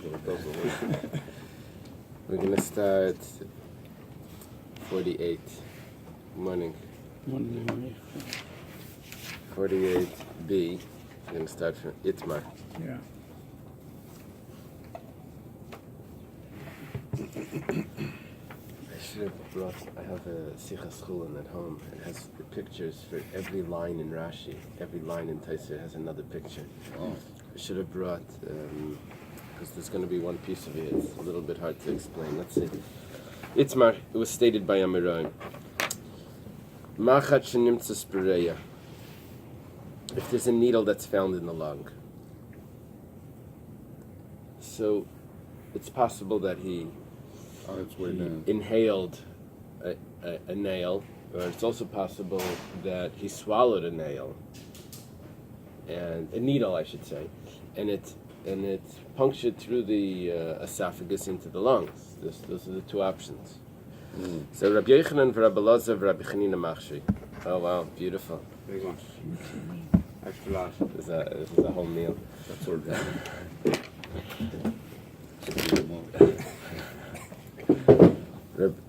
We're going to start 48. Morning. 48b. We're going to start from Itmar. Yeah. I have a Sichas Chullin at home. It has the pictures for every line in Rashi. Every line in Taisa has another picture. Oh. I should have brought, because there's going to be one piece of it. It's a little bit hard to explain. Let's see. Itmar, it was stated by Amirai. Machat shenimtzas bereya. If there's a needle that's found in the lung. So it's possible that he On its way down. inhaled a nail, or it's also possible that he swallowed a nail, and a needle, I should say, and it punctured through the esophagus into the lungs. Those are the two options. So Rabbi Yochanan and Rabbi Elazar, Rabbi Chanina Machshi. Oh wow, beautiful. Big one. Extra large. This is a whole meal. That's organic.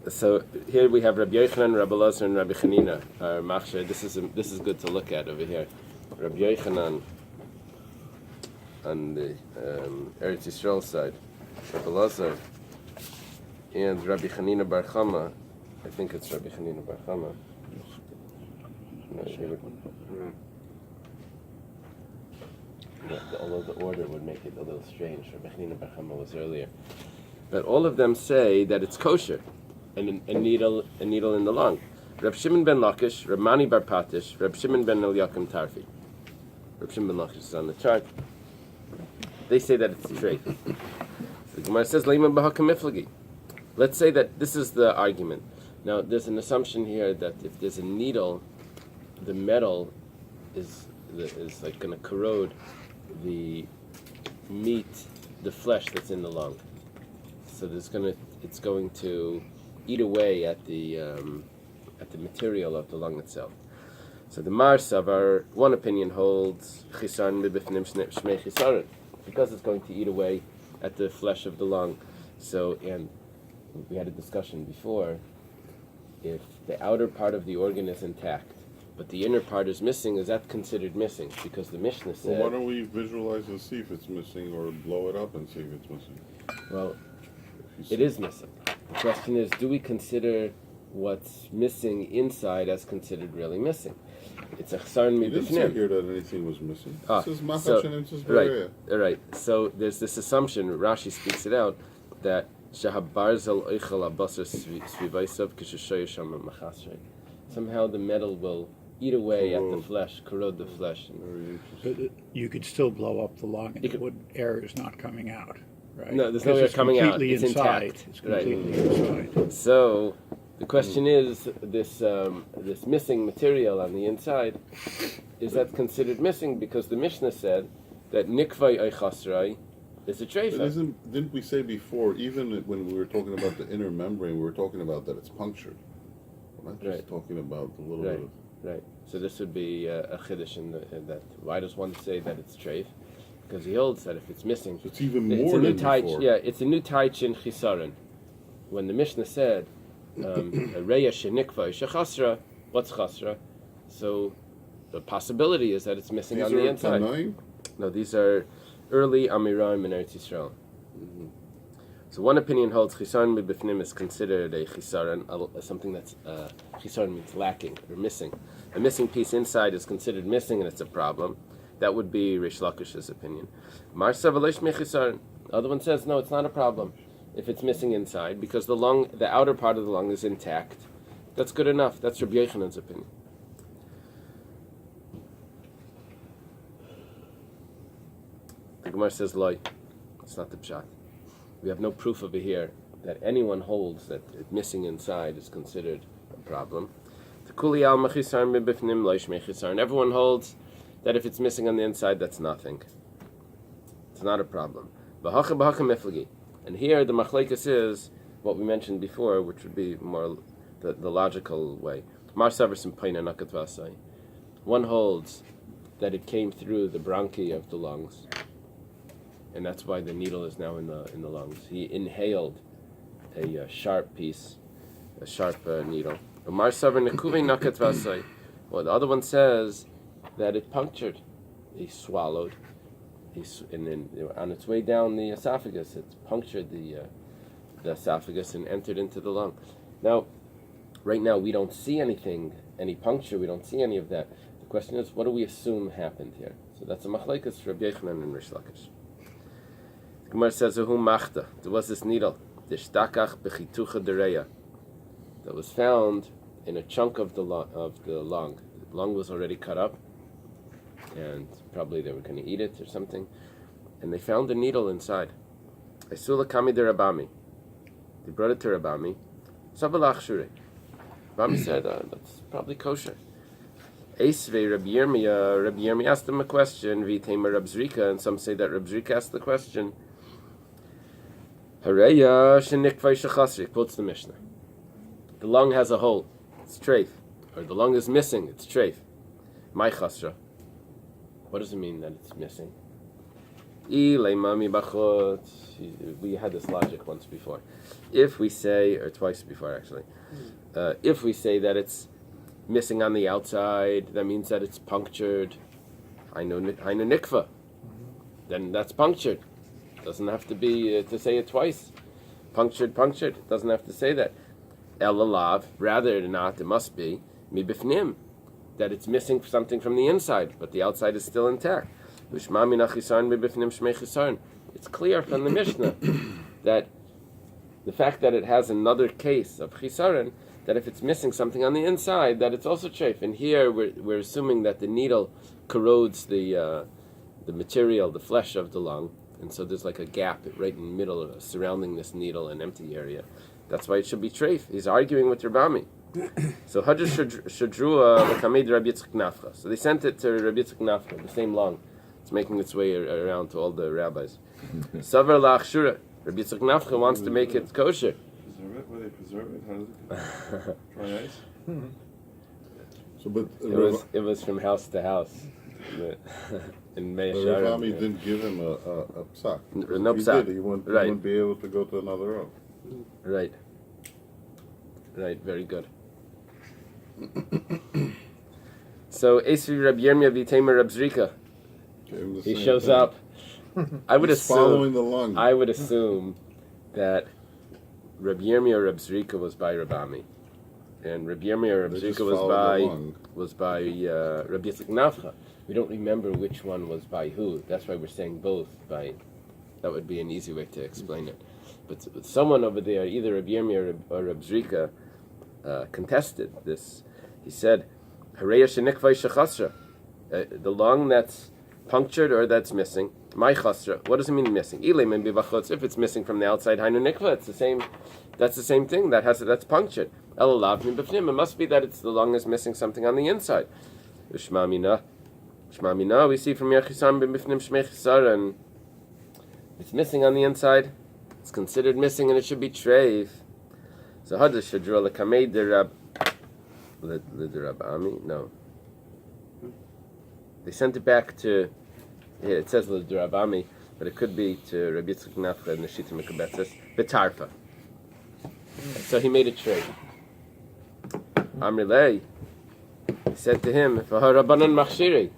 So here we have Rabbi Yochanan, Rabbi Elazar, and Rabbi Chanina. Machshi. This is good to look at over here. Rabbi Yochanan on the Eretz Yisrael side, Rabbi Elazar, and Rabbi Chanina Bar Chama. I think it's Rabbi Chanina Bar Chama. Although the order would make it a little strange. Rabbi Chanina Bar Chama was earlier. But all of them say that it's kosher, and a needle in the lung. Reb Shimon ben Lakish, Reb Mani bar Patish, Reb Shimon ben Eliakim Tarfi. Reb Shimon ben Lakish is on the chart. They say that it's straight. The Gemara says, Leiman b'hakam miflagi. Let's say that this is the argument. Now, there's an assumption here that if there's a needle, the metal is like going to corrode the meat, the flesh that's in the lung. So it's going to eat away at the material of the lung itself. So the Mar Savar, one opinion holds chisaron mibifnim shmei chisaron, because it's going to eat away at the flesh of the lung. So, and we had a discussion before, if the outer part of the organ is intact, but the inner part is missing, is that considered missing? Because the Mishnah said... Well, why don't we visualize and see if it's missing, or blow it up and see if it's missing? Well, it is missing. The question is, do we consider what's missing inside as considered really missing? It's a chisaron You didn't say mibifnim. here that anything was missing. Ah, It says so- Machat shenimtzas Right, bereya. right. So there's this assumption, Rashi speaks it out, that shahabarzel oichel abasar svivaisav kishashoyasham machasrei. Somehow the metal will eat away at the Corrode. flesh, corrode the flesh. Very interesting. But you could still blow up the lung, and You could- air is not coming out, right? No, there's no Because air it's coming out. completely It's inside. intact. It's Right. completely inside. So the question is, this missing material on the inside, is that considered missing? Because the Mishnah said that nikvai oichasrei is a But treifa. didn't we say before, even when we were talking about the inner membrane, we were talking about that it's punctured? We're not just Right. talking about a little Right. bit of... Right. So this would be a chiddush in that. Why does one say that it's treif? Because he holds that if it's missing, So it's even it's more a new than taich. before. Yeah, it's a new taich in chisaron. When the Mishnah said reya shenikva shechasra, what's chasra? So the possibility is that it's missing These on the are inside. Tanaim? No, these are early Amiraim in Eretz Yisrael. So one opinion holds chisaron mibifnim is considered a chisaron, something that's chisaron means lacking or missing. A missing piece inside is considered missing, and it's a problem. That would be Rish Lakish's opinion. Mar savalesh mechisaron. The other one says no, it's not a problem if it's missing inside because the outer part of the lung is intact. That's good enough. That's Rabbi Yochanan's opinion. The Gemara says loy. It's not the pshat. We have no proof over here that anyone holds that it missing inside is considered a problem. Everyone holds that if it's missing on the inside, that's nothing. It's not a problem. And here the machlekes is what we mentioned before, which would be more the logical way. One holds that it came through the bronchi of the lungs, and that's why the needle is now in the lungs. He inhaled a sharp piece, a sharp needle. Well, the other one says that it punctured. He swallowed. And then on its way down the esophagus, it punctured the esophagus and entered into the lung. Now, right now, we don't see any puncture. We don't see any of that. The question is, what do we assume happened here? So that's a machlekes Rabbi Yochanan and Rish Lakish. The Gemara says, "Who machta?" There was this needle, the shtakach bechitucha dereya, that was found in a chunk of the lung. The lung was already cut up, and probably they were going to eat it or something, and they found a needle inside. Esula kami de Rabami. They brought it to Rabami. Sabalach shure. Rabbi said, that's probably kosher. Eisvei Rabbi Yirmiyah asked him a question, V'itema Rab Zrika, and some say that Rab Zrika asked the question. Hareya shenikvay shechasri, quotes the Mishnah. The lung has a hole, it's treif. Or the lung is missing, it's treif. My chasra. What does it mean that it's missing? Eily mami bachot. We had this logic once before. If we say, or twice before actually, if we say that it's missing on the outside, that means that it's punctured. Hainu nikva. Then that's punctured. Doesn't have to be to say it twice. Punctured. Doesn't have to say that. Elalav, rather than not, it must be mibifnim, that it's missing something from the inside, but the outside is still intact. It's clear from the Mishnah that the fact that it has another case of chisaron, that if it's missing something on the inside, that it's also treif. And here we're assuming that the needle corrodes the material, the flesh of the lung, and so there's like a gap right in the middle surrounding this needle, an empty area. That's why it should be treif. He's arguing with Rabami. So Hadr Shadrua L'Kamed Rabbi Yitzchak Nafcha. So they sent it to Rabbi Yitzchak Nafcha, the same lung. It's making its way around to all the rabbis. Savar La'achshura. Rabbi Yitzchak Nafcha wants to make it kosher. Preserve it? Where they preserve it? How does it go? Dry ice? So, but it was from house to house. In Meisharim. Rabbi didn't give him a psak. No If he psak. did, he wouldn't be able to go to another row. Right, very good. So, Esri Rabbi Yirmiyah v'Teimer Rab Zrika. He shows up. I would assume, following the lung. I would assume that Rabbi Yirmiyah Rab Zrika was by Rabami, and Rabbi Yirmiyah Rab Zrika was by Rabbi Yitzchak Nafcha. We don't remember which one was by who. That's why we're saying both by. That would be an easy way to explain it. But someone over there, either Rabbi Yirmiyah or Rab Zrika, contested this. He said, "Hareya shenikvay shechasra." The lung that's punctured or that's missing. My chasra. What does it mean missing? Eily maybe bachotz. If it's missing from the outside, hainu nikva. It's the same. That's the same thing. That's punctured. Elalav min b'fnim. It must be that the lung is missing something on the inside. Shma mina. We see from Yerchisam b'mifnim shmei chisaron. It's missing on the inside. It's considered missing, and it should be treif. So Hadr Shadrua L'Kamed de Rabami. No. They sent it back to. Yeah, it says L'Drabami, but it could be to Rabbi Yitzchak Nafcha and the Shita Mekabetzes B'Tarfa. So he made a trade. Amrilei, he said to him, "V'ha Rabbanan Machshiri,"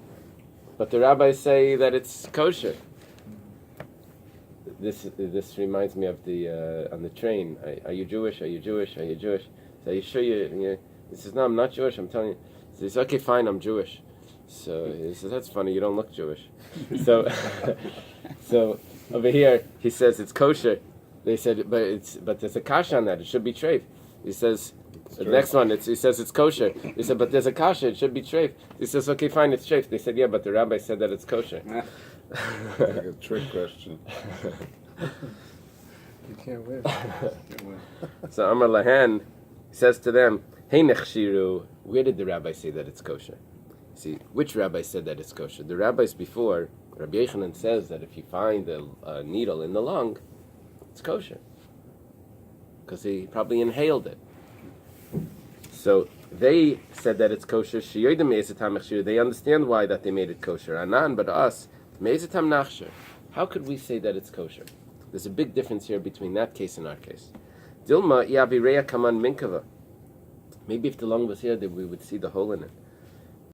but the rabbis say that it's kosher. This reminds me of the on the train. Are you Jewish? Are you Jewish? Are you Jewish? So are you sure you? He says, "No, I'm not Jewish. I'm telling you." So he says, "Okay, fine, I'm Jewish." So he says, "That's funny. You don't look Jewish." So over here he says it's kosher. They said, but there's a kasha on that. It should be treif. He says the next one. He says it's kosher. He said, but there's a kasha. It should be treif. He says, okay, fine, it's treif. They said, yeah, but the rabbi said that it's kosher. Like a trick question. You can't win. So Amar Lahan says to them, "Hey nechshiru, where did the rabbi say that it's kosher?" See, which rabbi said that it's kosher? The rabbis before, Rabbi Yochanan says that if you find a needle in the lung, it's kosher. Because he probably inhaled it. So they said that it's kosher. They understand why that they made it kosher. Anan, but us, me'ezetam nachsher. How could we say that it's kosher? There's a big difference here between that case and our case. Dilma yavireya kaman minkava. Maybe if the lung was here, then we would see the hole in it.